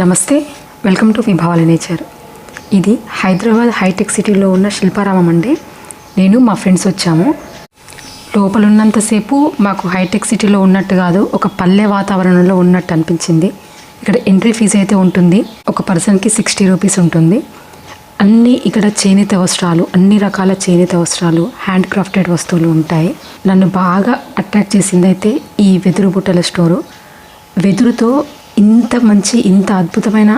నమస్తే, welcome to విభావళి nature. ఇది Hyderabad hitech సిటీలో ఉన్న శిల్పారామం అండి. నేను మా ఫ్రెండ్స్ వచ్చాము. లోపల ఉన్నంతసేపు మాకు హైటెక్ సిటీలో ఉన్నట్టు కాదు, ఒక పల్లె వాతావరణంలో ఉన్నట్టు అనిపించింది. ఇక్కడ ఎంట్రీ ఫీజు అయితే ఉంటుంది, ఒక పర్సన్కి 60 రూపీస్ ఉంటుంది. అన్నీ ఇక్కడ చేనేత వస్త్రాలు, అన్ని రకాల చేనేత వస్త్రాలు, హ్యాండ్ క్రాఫ్టెడ్ వస్తువులు ఉంటాయి. నన్ను బాగా అట్రాక్ట్ చేసింది అయితే ఈ వెదురు బుట్టల స్టోరు. వెదురుతో ఇంత అద్భుతమైన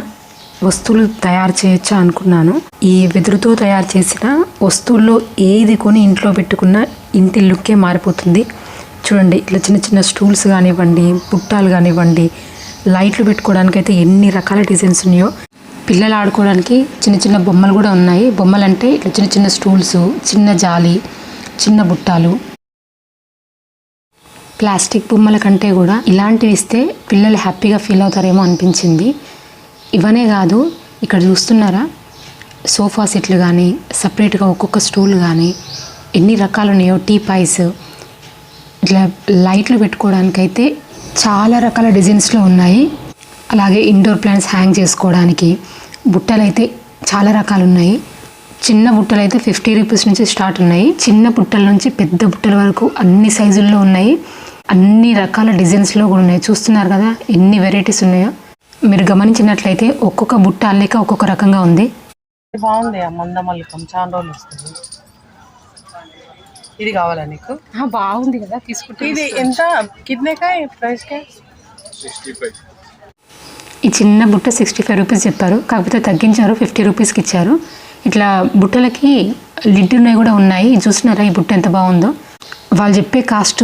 వస్తువులు తయారు చేయొచ్చా అనుకున్నాను. ఈ వెదురుతో తయారు చేసిన వస్తువుల్లో ఏది కొని ఇంట్లో పెట్టుకున్నా ఇంటి లుక్కే మారిపోతుంది. చూడండి, ఇట్లా చిన్న చిన్న స్టూల్స్ కానివ్వండి, బుట్టాలు కానివ్వండి, లైట్లు పెట్టుకోవడానికి అయితే ఎన్ని రకాల డిజైన్స్ ఉన్నాయో. పిల్లలు ఆడుకోవడానికి చిన్న చిన్న బొమ్మలు కూడా ఉన్నాయి. బొమ్మలు అంటే ఇట్లా చిన్న చిన్న స్టూల్స్, చిన్న జాలి, చిన్న బుట్టాలు. ప్లాస్టిక్ బొమ్మల కంటే కూడా ఇలాంటివి ఇస్తే పిల్లలు హ్యాపీగా ఫీల్ అవుతారేమో అనిపించింది. ఇవనే కాదు, ఇక్కడ చూస్తున్నారా సోఫా సెట్లు కానీ, సపరేట్గా ఒక్కొక్క స్టూల్ కానీ ఎన్ని రకాలు ఉన్నాయో. టీ పాయ్స్, ఇట్లా లైట్లు పెట్టుకోవడానికైతే చాలా రకాల డిజైన్స్లో ఉన్నాయి. అలాగే ఇండోర్ ప్లాంట్స్ హ్యాంగ్ చేసుకోవడానికి బుట్టలు అయితే చాలా రకాలు ఉన్నాయి. చిన్న బుట్టలు అయితే 50 రూపీస్ నుంచి స్టార్ట్ ఉన్నాయి. చిన్న బుట్టల నుంచి పెద్ద బుట్టల వరకు అన్ని సైజుల్లో ఉన్నాయి, అన్ని రకాల డిజైన్స్లో కూడా ఉన్నాయి. చూస్తున్నారు కదా ఎన్ని వెరైటీస్ ఉన్నాయో. మీరు గమనించినట్లయితే ఒక్కొక్క బుట్ట అల్లిక ఒక్కొక్క రకంగా ఉంది. బాగుంది. మందమల్లికం చాలా రోజులు వస్తుంది. ఇది కావాలా నీకు? బాగుంది కదా, తీసుకుంటే. ఇది ఎంత కిడ్నేకా ప్రైస్? 65. ఈ చిన్న బుట్ట 65 రూపీస్ చెప్పారు, కాకపోతే తగ్గించారు, 50 రూపీస్కి ఇచ్చారు. ఇట్లా బుట్టలకి లిడ్ ఉన్నాయి కూడా ఉన్నాయి. చూస్తున్నారా ఈ బుట్ట ఎంత బాగుందో. వాళ్ళు చెప్పే కాస్ట్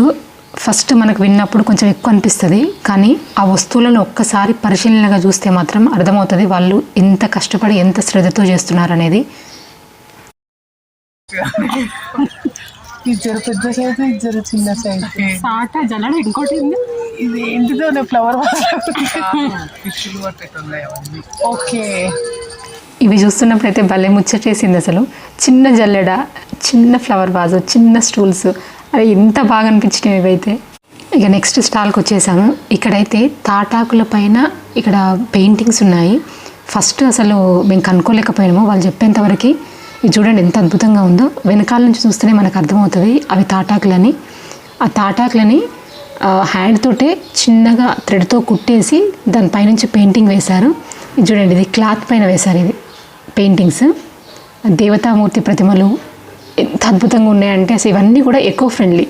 ఫస్ట్ మనకు విన్నప్పుడు కొంచెం ఎక్కువ అనిపిస్తుంది, కానీ ఆ వస్తువులను ఒక్కసారి పరిశీలనగా చూస్తే మాత్రం అర్థమవుతుంది వాళ్ళు ఎంత కష్టపడి ఎంత శ్రద్ధతో చేస్తున్నారు అనేది. ఇద్దరు పెద్ద సైజు, ఇద్దరు చిన్న సైజు. సాటా జల్లడ ఇంకోటి ఉంది. ఇది ఇంటితోనే ఫ్లవర్ ఫిష్లు పట్టేట్టున్నాయి అవన్నీ. ఓకే, ఇవి చూస్తున్నప్పుడు అయితే భలే ముచ్చటేసింది అసలు. చిన్న జల్లెడ, చిన్న ఫ్లవర్ వాజు, చిన్న స్టూల్స్, అరే ఎంత బాగా అనిపించినాయి ఇవైతే. ఇక నెక్స్ట్ స్టాల్కి వచ్చేసాము. ఇక్కడైతే తాటాకుల పైన ఇక్కడ పెయింటింగ్స్ ఉన్నాయి. ఫస్ట్ అసలు మేము కనుక్కోలేకపోయినాము, వాళ్ళు చెప్పేంతవరకు. ఇది చూడండి ఎంత అద్భుతంగా ఉందో. వెనకాల నుంచి చూస్తేనే మనకు అర్థమవుతుంది అవి తాటాకులని. ఆ తాటాకులని హ్యాండ్ తోటే చిన్నగా థ్రెడ్తో కుట్టేసి దానిపైనుంచి పెయింటింగ్ వేశారు. ఇది చూడండి, ఇది క్లాత్ పైన వేశారు ఇది పెయింటింగ్స్. దేవతామూర్తి ప్రతిమలు ఎంత అద్భుతంగా ఉన్నాయంటే అసలు ఇవన్నీ కూడా ఎకో ఫ్రెండ్లీ,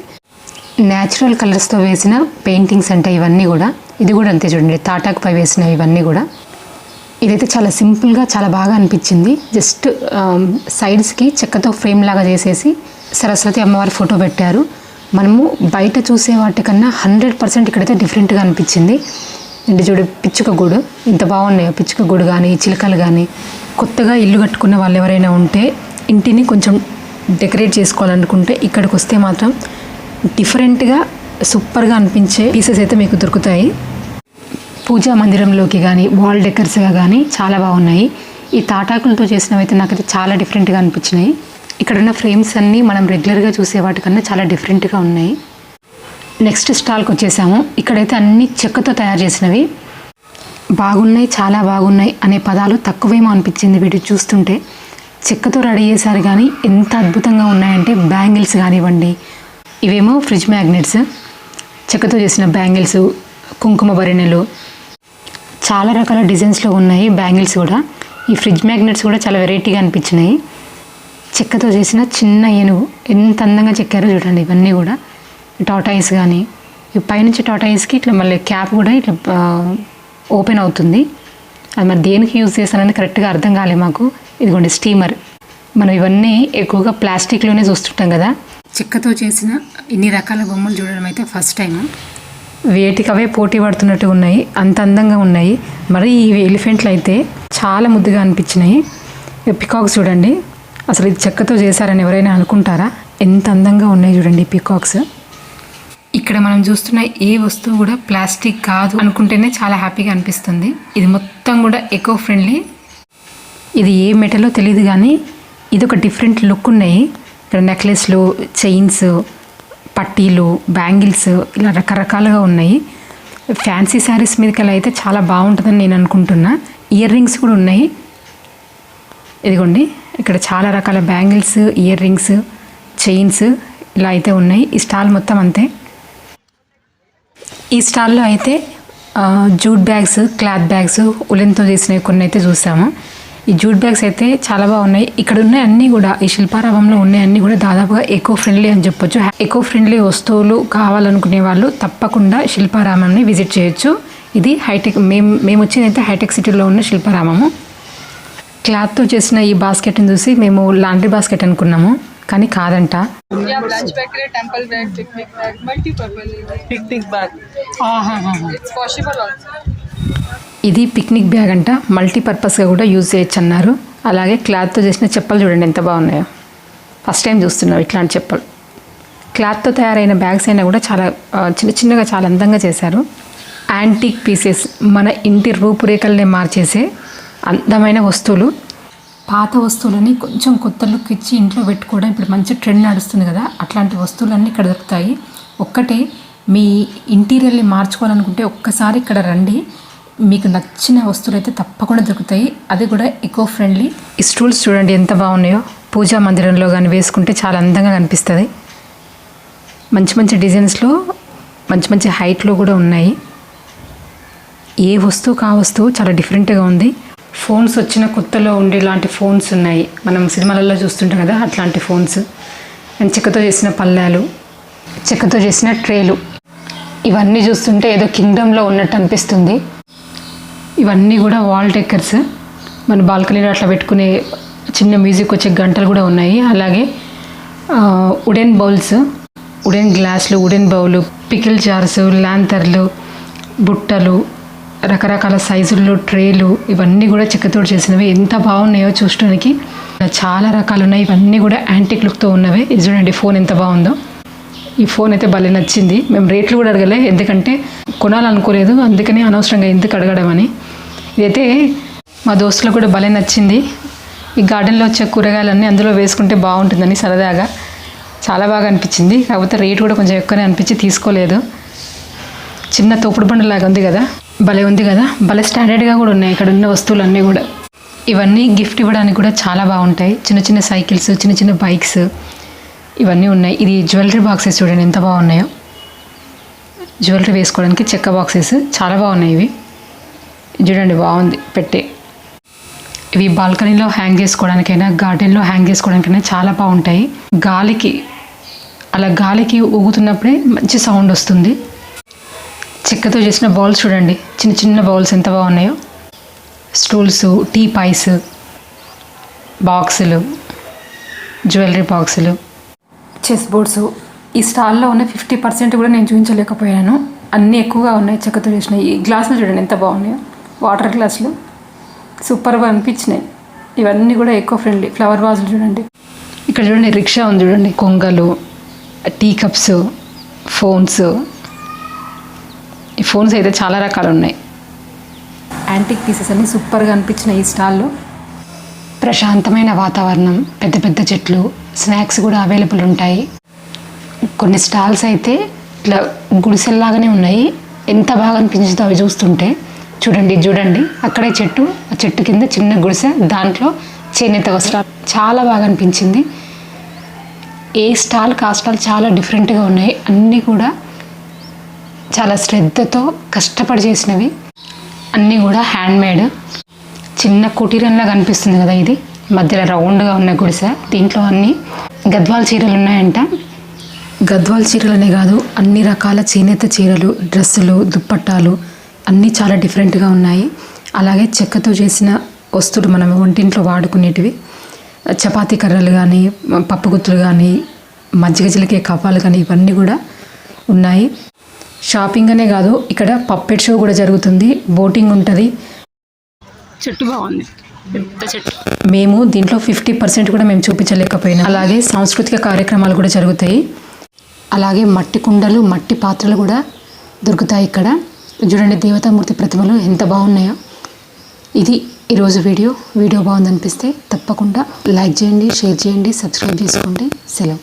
న్యాచురల్ కలర్స్తో వేసిన పెయింటింగ్స్ అంటే ఇవన్నీ కూడా. ఇది కూడా అంతే చూడండి, తాటాకుపై వేసినవి ఇవన్నీ కూడా. ఇదైతే చాలా సింపుల్గా చాలా బాగా అనిపించింది. జస్ట్ సైడ్స్కి చెక్కతో ఫ్రేమ్ లాగా చేసేసి సరస్వతి అమ్మవారి ఫోటో పెట్టారు. మనము బయట చూసే వాటికన్నా 100% ఇక్కడైతే డిఫరెంట్గా అనిపించింది. అంటే చూడు, పిచ్చుక గూడు ఇంత బాగున్నాయో. పిచ్చుక గూడు కానీ, చిలుకలు కానీ. కొత్తగా ఇల్లు కట్టుకున్న వాళ్ళు ఎవరైనా ఉంటే ఇంటిని కొంచెం డెకరేట్ చేసుకోవాలనుకుంటే ఇక్కడికి వస్తే మాత్రం డిఫరెంట్గా సూపర్గా అనిపించే పీసెస్ అయితే మీకు దొరుకుతాయి. పూజా మందిరంలోకి కానీ, వాల్ డెకర్స్గా కానీ చాలా బాగున్నాయి. ఈ తాటాకులతో చేసినవి అయితే నాకైతే చాలా డిఫరెంట్గా అనిపించినాయి. ఇక్కడ ఉన్న ఫ్రేమ్స్ అన్నీ మనం రెగ్యులర్గా చూసే వాటికన్నా చాలా డిఫరెంట్గా ఉన్నాయి. నెక్స్ట్ స్టాల్కి వచ్చేసాము. ఇక్కడైతే అన్ని చెక్కతో తయారు చేసినవి. బాగున్నాయి, చాలా బాగున్నాయి అనే పదాలు తక్కువేమో అనిపించింది వీటి చూస్తుంటే. చెక్కతో రెడీ చేశారు కానీ ఎంత అద్భుతంగా ఉన్నాయంటే బ్యాంగిల్స్ కానివ్వండి. ఇవేమో ఫ్రిడ్జ్ మ్యాగ్నెట్స్, చెక్కతో చేసిన బ్యాంగిల్స్, కుంకుమ భరిణెలు, చాలా రకాల డిజైన్స్లో ఉన్నాయి బ్యాంగిల్స్ కూడా. ఈ ఫ్రిడ్జ్ మ్యాగ్నెట్స్ కూడా చాలా వెరైటీగా అనిపించినాయి. చెక్కతో చేసిన చిన్న ఏనుగు ఎంత అందంగా చెక్కారో చూడండి. ఇవన్నీ కూడా టాటాయిస్ కానీ, పైనుంచి టాటాయిస్కి ఇట్లా మళ్ళీ క్యాప్ కూడా ఇట్లా ఓపెన్ అవుతుంది. అది మరి దేనికి యూజ్ చేస్తానని కరెక్ట్గా అర్థం కాలే మాకు. ఇదిగోండి స్టీమర్. మనం ఇవన్నీ ఎక్కువగా ప్లాస్టిక్లోనే చూస్తుంటాం కదా. చెక్కతో చేసిన ఇన్ని రకాల బొమ్మలు చూడడం అయితే ఫస్ట్ టైం. వేటికవే పోటీ పడుతున్నట్టు ఉన్నాయి, అంత అందంగా ఉన్నాయి. మరి ఈ ఎలిఫెంట్లు అయితే చాలా ముద్దుగా అనిపించినాయి. పికాక్స్ చూడండి, అసలు ఇది చెక్కతో చేశారని ఎవరైనా అనుకుంటారా? ఎంత అందంగా ఉన్నాయి చూడండి పికాక్స్. ఇక్కడ మనం చూస్తున్న ఏ వస్తువు కూడా ప్లాస్టిక్ కాదు అనుకుంటేనే చాలా హ్యాపీగా అనిపిస్తుంది. ఇది మొత్తం కూడా ఎకో ఫ్రెండ్లీ. ఇది ఏ మెటలో తెలియదు కానీ ఇది ఒక డిఫరెంట్ లుక్ ఉన్నాయి. ఇక్కడ నెక్లెస్లు, చైన్స్, పట్టీలు, బ్యాంగిల్స్ ఇలా రకరకాలుగా ఉన్నాయి. ఫ్యాన్సీ శారీస్ మీదకి అయితే చాలా బాగుంటుందని నేను అనుకుంటున్నా. ఇయర్ రింగ్స్ కూడా ఉన్నాయి. ఇదిగోండి ఇక్కడ చాలా రకాల బ్యాంగిల్స్, ఇయర్ రింగ్స్, చైన్స్ ఇలా అయితే ఉన్నాయి. ఈ స్టాల్ మొత్తం అంతే. ఈ స్టాల్లో అయితే జూట్ బ్యాగ్స్, క్లాత్ బ్యాగ్స్, ఉలెన్తో చేసినవి కొన్ని అయితే చూసాము. ఈ జూట్ బ్యాగ్స్ అయితే చాలా బాగున్నాయి. ఇక్కడ ఉన్న అన్నీ కూడా ఈ శిల్పారామంలో ఉన్న అన్నీ కూడా దాదాపుగా ఎకో ఫ్రెండ్లీ అని చెప్పొచ్చు. ఎకో ఫ్రెండ్లీ వస్తువులు కావాలనుకునే వాళ్ళు తప్పకుండా శిల్పారామంని విజిట్ చేయొచ్చు. ఇది హైటెక్, మేము వచ్చిందైతే హైటెక్ సిటీలో ఉన్న శిల్పారామము. క్లాత్తో చేసిన ఈ బాస్కెట్ని చూసి మేము లాండ్రీ బాస్కెట్ అనుకున్నాము, కానీ కాదంట. lunch bag, temple bag, picnic bag, multi-purpose. Picnic bag. It's washable also. ఇది పిక్నిక్ బ్యాగ్ అంట. మల్టీపర్పస్గా కూడా యూజ్ చేయొచ్చు అన్నారు. అలాగే క్లాత్తో చేసిన చెప్పలు చూడండి ఎంత బాగున్నాయో. ఫస్ట్ టైం చూస్తున్నాం ఇట్లాంటి చెప్పలు. క్లాత్తో తయారైన బ్యాగ్స్ అయినా కూడా చాలా చిన్న చిన్నగా చాలా అందంగా చేశారు. యాంటిక్ పీసెస్, మన ఇంటి రూపురేఖల్ని మార్చేసే అందమైన వస్తువులు. పాత వస్తువులని కొంచెం కొత్త లుక్ ఇచ్చి ఇంట్లో పెట్టుకోవడం ఇప్పుడు మంచి ట్రెండ్ నడుస్తుంది కదా, అట్లాంటి వస్తువులన్నీ ఇక్కడ దొరుకుతాయి. ఒక్కటే మీ ఇంటీరియర్ని మార్చుకోవాలనుకుంటే ఒక్కసారి ఇక్కడ రండి, మీకు నచ్చిన వస్తువులు అయితే తప్పకుండా దొరుకుతాయి. అది కూడా ఎకో ఫ్రెండ్లీ. ఈ స్టూల్స్ చూడండి ఎంత బాగున్నాయో. పూజా మందిరంలో కానీ వేసుకుంటే చాలా అందంగా కనిపిస్తుంది. మంచి మంచి డిజైన్స్లో, మంచి మంచి హైట్లో కూడా ఉన్నాయి. ఏ వస్తువు కా వస్తువు చాలా డిఫరెంట్గా ఉంది. ఫోన్స్ వచ్చిన కొత్తలో ఉండే ఇలాంటి ఫోన్స్ ఉన్నాయి, మనం సినిమాలలో చూస్తుంటాం కదా అట్లాంటి ఫోన్స్. అండ్ చెక్కతో చేసిన పళ్ళాలు, చెక్కతో చేసిన ట్రేలు, ఇవన్నీ చూస్తుంటే ఏదో కింగ్డమ్లో ఉన్నట్టు అనిపిస్తుంది. ఇవన్నీ కూడా వాల్ డెకర్స్, మన బాల్కనీలో అట్లా పెట్టుకునే చిన్న మ్యూజిక్ వచ్చే గంటలు కూడా ఉన్నాయి. అలాగే వుడెన్ బౌల్స్, వుడెన్ గ్లాసులు, వుడెన్ బౌలు, పికిల్ జార్స్, ల్యాంతర్లు, బుట్టలు, రకరకాల సైజుల్లో ట్రేలు, ఇవన్నీ కూడా చెక్కతో చేసినవి. ఎంత బాగున్నాయో చూడడానికి. చాలా రకాలు ఉన్నాయి. ఇవన్నీ కూడా యాంటిక్ లుక్తో ఉన్నవే. ఇది చూడండి ఫోన్ ఎంత బాగుందో. ఈ ఫోన్ అయితే భలే నచ్చింది. మేము రేట్లు కూడా అడగలే, ఎందుకంటే కొనాలనుకోలేదు, అందుకని అనవసరంగా ఎందుకు అడగడం అని. ఇదైతే మా దోస్తులకు కూడా భలే నచ్చింది. ఈ గార్డెన్లో వచ్చే కూరగాయలన్నీ అందులో వేసుకుంటే బాగుంటుందని సరదాగా చాలా బాగా అనిపించింది. కాకపోతే రేటు కూడా కొంచెం ఎక్కువనే అనిపించి తీసుకోలేదు. చిన్న తోపుడు బండలాగా ఉంది కదా, భలే ఉంది కదా, భలే స్టాండర్డ్గా కూడా ఉన్నాయి ఇక్కడ ఉన్న వస్తువులన్నీ కూడా. ఇవన్నీ గిఫ్ట్ ఇవ్వడానికి కూడా చాలా బాగుంటాయి. చిన్న చిన్న సైకిల్స్, చిన్న చిన్న బైక్స్ ఇవన్నీ ఉన్నాయి. ఇది జ్యువెలరీ బాక్సెస్ చూడండి ఎంత బాగున్నాయో. జ్యువెలరీ వేసుకోవడానికి చెక్క బాక్సెస్ చాలా బాగున్నాయి. ఇవి చూడండి బాగుంది పెట్టే. ఇవి బాల్కనీలో హ్యాంగ్ చేసుకోవడానికైనా, గార్డెన్లో హ్యాంగ్ చేసుకోవడానికైనా చాలా బాగుంటాయి. గాలికి ఊగుతున్నప్పుడే మంచి సౌండ్ వస్తుంది. చెక్కతో చేసిన బౌల్స్ చూడండి, చిన్న చిన్న బౌల్స్ ఎంత బాగున్నాయో. స్టూల్స్, టీ పైస్, బాక్సులు, జ్యువెలరీ బాక్సులు, చెస్ బోర్డ్స్. ఈ స్టాల్లో ఉన్న 50% కూడా నేను చూపించలేకపోయాను, అన్నీ ఎక్కువగా ఉన్నాయి చెక్కతో చేసినాయి. ఈ గ్లాసులు చూడండి ఎంత బాగున్నాయో, వాటర్ గ్లాసులు సూపర్గా అనిపించినాయి. ఇవన్నీ కూడా ఎకో ఫ్రెండ్లీ. ఫ్లవర్ వాజులు చూడండి. ఇక్కడ చూడండి రిక్షా ఉంది చూడండి, కొంగలు, టీ కప్స్, ఫోన్స్. ఈ ఫోన్స్ అయితే చాలా రకాలు ఉన్నాయి. యాంటిక్ పీసెస్ అన్నీ సూపర్గా అనిపించిన ఈ స్టాల్లో. ప్రశాంతమైన వాతావరణం, పెద్ద పెద్ద చెట్లు, స్నాక్స్ కూడా అవైలబుల్ ఉంటాయి. కొన్ని స్టాల్స్ అయితే ఇట్లా గుడిసెల్లాగానే ఉన్నాయి. ఎంత బాగా అనిపించిందో అవి చూస్తుంటే. చూడండి అక్కడే చెట్టు, ఆ చెట్టు కింద చిన్న గుడిసె, దాంట్లో చేనేత వస్త్రాలు. చాలా బాగా అనిపించింది. ఏ స్టాల్ కా స్టాల్ చాలా డిఫరెంట్గా ఉన్నాయి. అన్నీ కూడా చాలా శ్రద్ధతో కష్టపడి చేసినవి. అన్నీ కూడా హ్యాండ్మేడ్. చిన్న కుటీరంలా కనిపిస్తుంది కదా ఇది, మధ్యలో రౌండ్గా ఉన్న గుడిసె. దీంట్లో అన్ని గద్వాల్ చీరలు ఉన్నాయంట. గద్వాల్ చీరలనే కాదు, అన్ని రకాల చేనేత చీరలు, డ్రెస్సులు, దుప్పట్టాలు అన్నీ చాలా డిఫరెంట్గా ఉన్నాయి. అలాగే చెక్కతో చేసిన వస్తువులు మనం వంటింట్లో వాడుకునేటివి, చపాతీ కర్రలు కానీ, పప్పు గుత్తులు కానీ, మజ్జిగ చిలికే కవ్వాలు కానీ ఇవన్నీ కూడా ఉన్నాయి. షాపింగ్ అనే కాదు, ఇక్కడ పప్పెట్ షో కూడా జరుగుతుంది, బోటింగ్ ఉంటుంది. చెట్టు బాగుంది, పెద్ద చెట్టు. మేము దీంట్లో 50% కూడా మేము చూపించలేకపోయినాం. అలాగే సాంస్కృతిక కార్యక్రమాలు కూడా జరుగుతాయి. అలాగే మట్టి కుండలు, మట్టి పాత్రలు కూడా దొరుకుతాయి ఇక్కడ. చూడండి దేవతామూర్తి ప్రతిమలు ఎంత బాగున్నాయో. ఇది ఈరోజు వీడియో బాగుందనిపిస్తే తప్పకుండా లైక్ చేయండి, షేర్ చేయండి, సబ్స్క్రైబ్ చేసుకోండి. సెలవు.